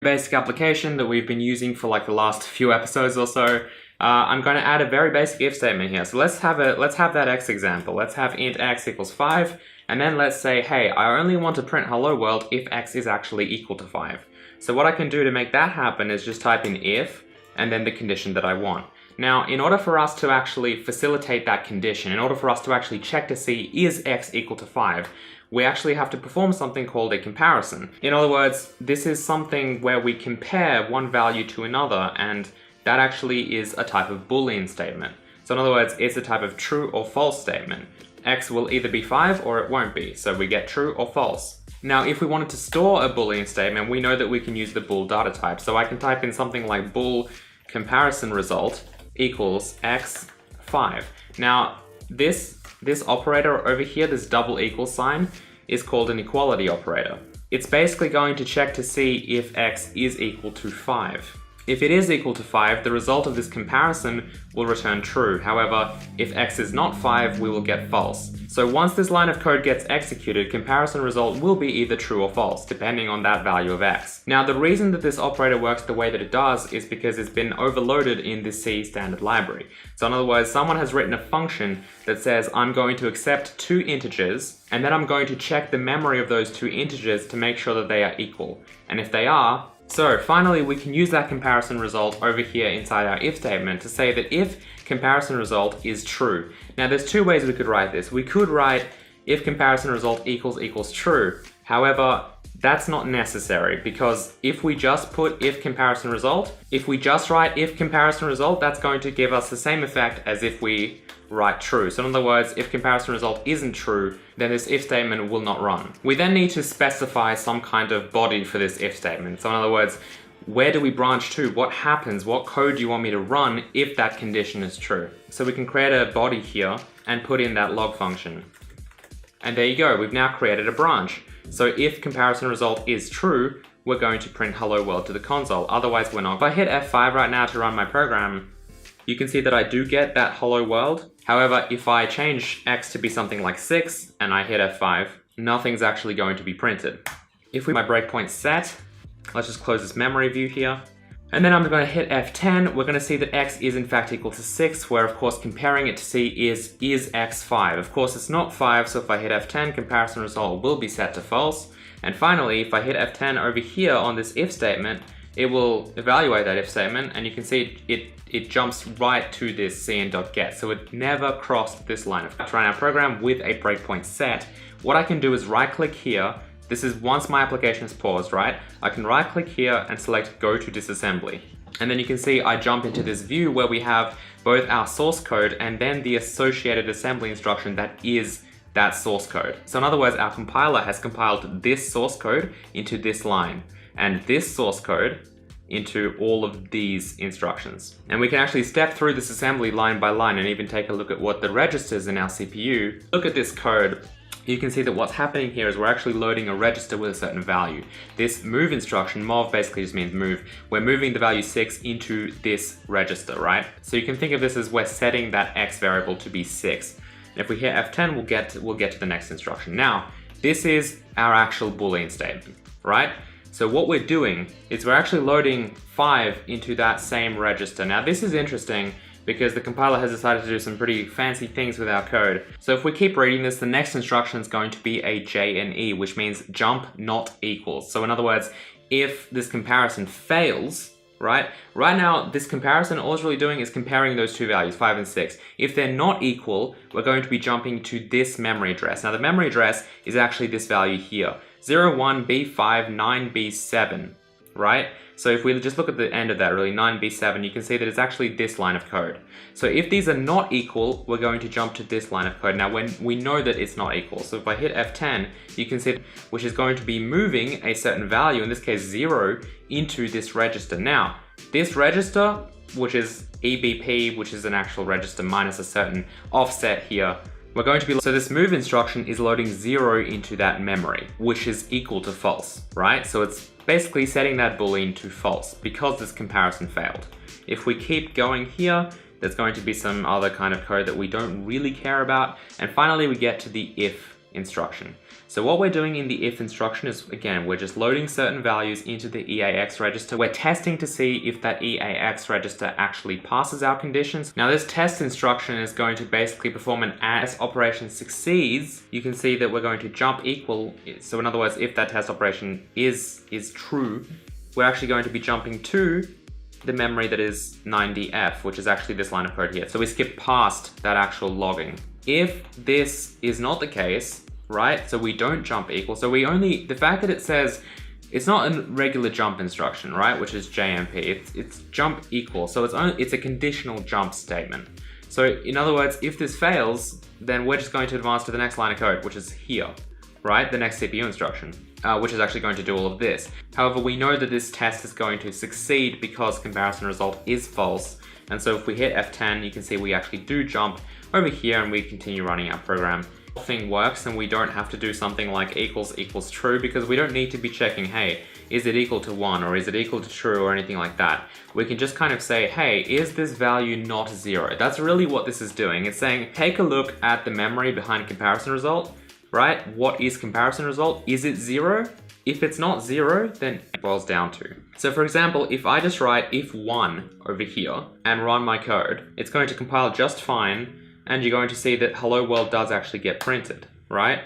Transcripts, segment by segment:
basic application that we've been using for like the last few episodes or so. I'm going to add a very basic if statement here. So let's have that x example. Let's have int x equals 5, and then let's say, hey, I only want to print hello world if x is actually equal to 5. So what I can do to make that happen is just type in if, and then the condition that I want. Now, in order for us to actually facilitate that condition, in order for us to actually check to see is x equal to 5, we actually have to perform something called a comparison. In other words, this is something where we compare one value to another, and that actually is a type of Boolean statement. So in other words, it's a type of true or false statement. X will either be 5 or it won't be, so we get true or false. Now, if we wanted to store a Boolean statement, we know that we can use the bool data type. So I can type in something like bool comparison result equals x5. Now, this operator over here, this double equal sign, is called an equality operator. It's basically going to check to see if x is equal to 5. If it is equal to 5, the result of this comparison will return true. However, if x is not 5, we will get false. So once this line of code gets executed, comparison result will be either true or false, depending on that value of x. Now, the reason that this operator works the way that it does is because it's been overloaded in the C standard library. So in other words, someone has written a function that says, I'm going to accept 2 integers, and then I'm going to check the memory of those 2 integers to make sure that they are equal. And if they are, so finally, we can use that comparison result over here inside our if statement to say that if comparison result is true. Now there's 2 ways we could write this. We could write if comparison result equals true. However, that's not necessary, because if we just put if comparison result, if we just write if comparison result, that's going to give us the same effect as if we write true. So in other words, if comparison result isn't true, then this if statement will not run. We then need to specify some kind of body for this if statement. So in other words, where do we branch to? What happens? What code do you want me to run if that condition is true? So we can create a body here and put in that log function. And there you go, we've now created a branch. So if comparison result is true, we're going to print hello world to the console. Otherwise we're not. If I hit F5 right now to run my program, you can see that I do get that hello world. However, if I change x to be something like 6 and I hit F5, nothing's actually going to be printed. If we my breakpoint set, let's just close this memory view here. And then I'm going to hit F10, we're going to see that x is in fact equal to 6, where of course comparing it to see is x 5. Of course it's not 5, so if I hit F10, comparison result will be set to false. And finally, if I hit F10 over here on this if statement, it will evaluate that if statement, and you can see it jumps right to this cin.get. So it never crossed this line. If I run our program with a breakpoint set, what I can do is right click here. This is once my application is paused, right? I can right click here and select go to disassembly. And then you can see I jump into this view where we have both our source code and then the associated assembly instruction that is that source code. So in other words, our compiler has compiled this source code into this line and this source code into all of these instructions. And we can actually step through this assembly line by line and even take a look at what the registers in our CPU. Look at this code. You can see that what's happening here is we're actually loading a register with a certain value. This move instruction, mov basically just means move. We're moving the value 6 into this register, right? So you can think of this as we're setting that x variable to be 6. And if we hit F10, we'll get to the next instruction. Now, this is our actual Boolean statement, right? So what we're doing is we're actually loading 5 into that same register. Now this is interesting because the compiler has decided to do some pretty fancy things with our code. So if we keep reading this, the next instruction is going to be a JNE, which means jump not equals. So in other words, if this comparison fails, right now this comparison, all it's really doing is comparing those 2 values, 5 and 6. If they're not equal, we're going to be jumping to this memory address. Now the memory address is actually this value here, 01B59B7, right? So if we just look at the end of that, really, 9B7, you can see that it's actually this line of code. So if these are not equal, we're going to jump to this line of code. Now when we know that it's not equal, so if I hit F10, you can see which is going to be moving a certain value, in this case 0, into this register. Now, this register, which is EBP, which is an actual register minus a certain offset here, we're going to be, so this move instruction is loading 0 into that memory, which is equal to false, right? So it's basically setting that Boolean to false because this comparison failed. If we keep going here, there's going to be some other kind of code that we don't really care about. And finally, we get to the if instruction. So what we're doing in the if instruction is, again, we're just loading certain values into the EAX register. We're testing to see if that EAX register actually passes our conditions. Now this test instruction is going to basically perform an as operation succeeds. You can see that we're going to jump equal. So in other words, if that test operation is true, we're actually going to be jumping to the memory that is 90F, which is actually this line of code here. So we skip past that actual logging. If this is not the case, right, so we don't jump equal, so we only, the fact that it says, it's not a regular jump instruction, right, which is JMP, it's jump equal, so it's a conditional jump statement. So in other words, if this fails, then we're just going to advance to the next line of code, which is here, right, the next CPU instruction, which is actually going to do all of this. However, we know that this test is going to succeed because comparison result is false. And so if we hit F10, you can see we actually do jump over here and we continue running our program. The thing works and we don't have to do something like equals equals true, because we don't need to be checking, hey, is it equal to 1 or is it equal to true or anything like that. We can just kind of say, hey, is this value not 0? That's really what this is doing. It's saying, take a look at the memory behind comparison result, right? What is comparison result? Is it 0? If it's not 0, then it boils down to. So for example, if I just write if1 over here and run my code, it's going to compile just fine, and you're going to see that hello world does actually get printed, right?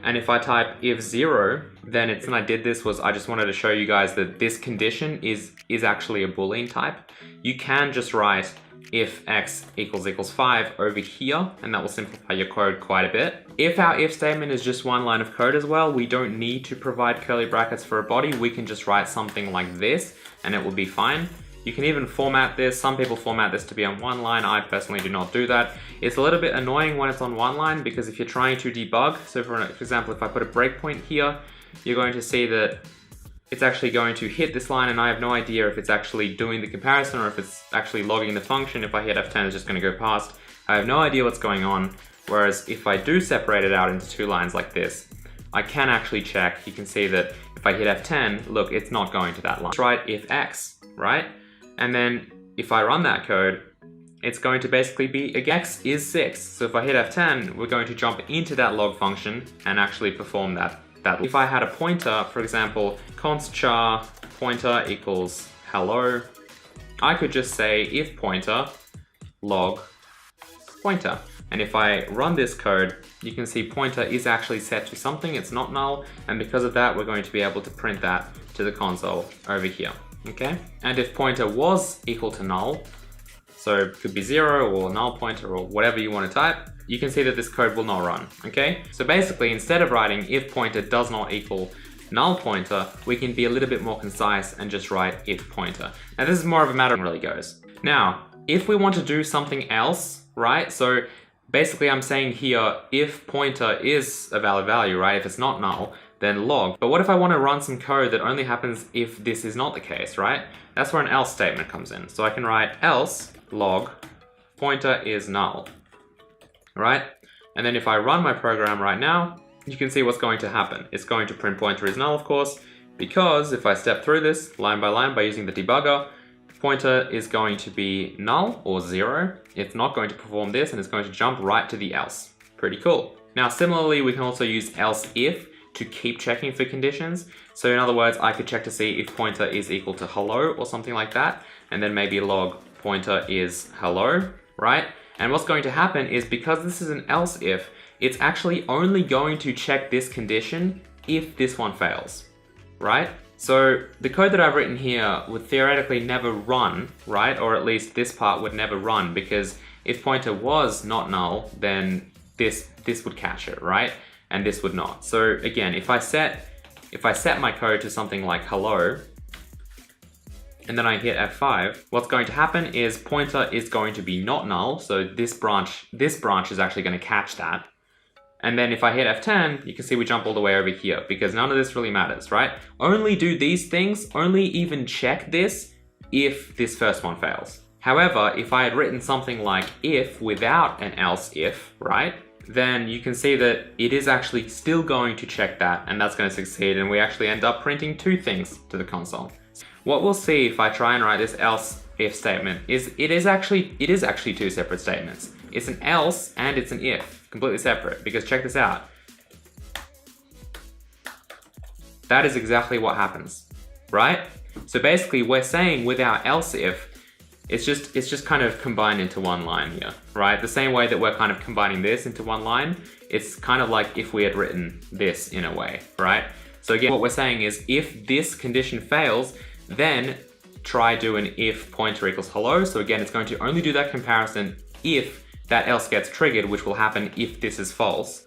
And if I type if0, then and I did this was I just wanted to show you guys that this condition is actually a Boolean type. You can just write if x equals 5 over here, and that will simplify your code quite a bit. If our if statement is just one line of code as well, we don't need to provide curly brackets for a body. We can just write something like this and it will be fine. You can even format this. Some people format this to be on one line. I personally do not do that. It's a little bit annoying when it's on one line, because if you're trying to debug, so for example, if I put a breakpoint here, you're going to see that it's actually going to hit this line, and I have no idea if it's actually doing the comparison or if it's actually logging the function. If I hit F10, it's just going to go past. I have no idea what's going on. Whereas if I do separate it out into two lines like this, I can actually check. You can see that if I hit F10, look, it's not going to that line. Let's write if x, right? And then if I run that code, it's going to basically be x is 6. So if I hit F10, we're going to jump into that log function and actually perform that. If I had a pointer, for example, const char pointer equals hello, I could just say if pointer log pointer. And if I run this code, you can see pointer is actually set to something, it's not null, and because of that, we're going to be able to print that to the console over here, okay? And if pointer was equal to null, so it could be 0 or null pointer or whatever you want to type, you can see that this code will not run, okay? So basically, instead of writing if pointer does not equal null pointer, we can be a little bit more concise and just write if pointer. Now this is more of a matter of really goes. Now, if we want to do something else, right? So basically I'm saying here, if pointer is a valid value, right? If it's not null, then log. But what if I want to run some code that only happens if this is not the case, right? That's where an else statement comes in. So I can write else log pointer is null, right? And then if I run my program right now, you can see what's going to happen. It's going to print pointer is null, of course, because if I step through this line by line by using the debugger, pointer is going to be null or 0. It's not going to perform this, and it's going to jump right to the else. Pretty cool. Now, similarly, we can also use else if to keep checking for conditions. So in other words, I could check to see if pointer is equal to hello or something like that, and then maybe log pointer is hello, right? And what's going to happen is, because this is an else if, it's actually only going to check this condition if this one fails, right? So the code that I've written here would theoretically never run, right? Or at least this part would never run, because if pointer was not null, then this would catch it, right? And this would not. So again, if I set my code to something like hello, and then I hit F5, what's going to happen is pointer is going to be not null, so this branch is actually going to catch that. And then if I hit F10, you can see we jump all the way over here, because none of this really matters, right? Only do these things, only even check this if this first one fails. However, if I had written something like if without an else if, right? Then you can see that it is actually still going to check that, and that's going to succeed, and we actually end up printing two things to the console. What we'll see if I try and write this else if statement is it is actually two separate statements. It's an else and it's an if, completely separate, because check this out. that is exactly what happens, right? So basically we're saying with our else if, it's just kind of combined into one line here, right? The same way that we're kind of combining this into one line, it's kind of like if we had written this in a way, right? So again, what we're saying is if this condition fails, then try do an if pointer equals hello. So again, it's going to only do that comparison if that else gets triggered, which will happen if this is false.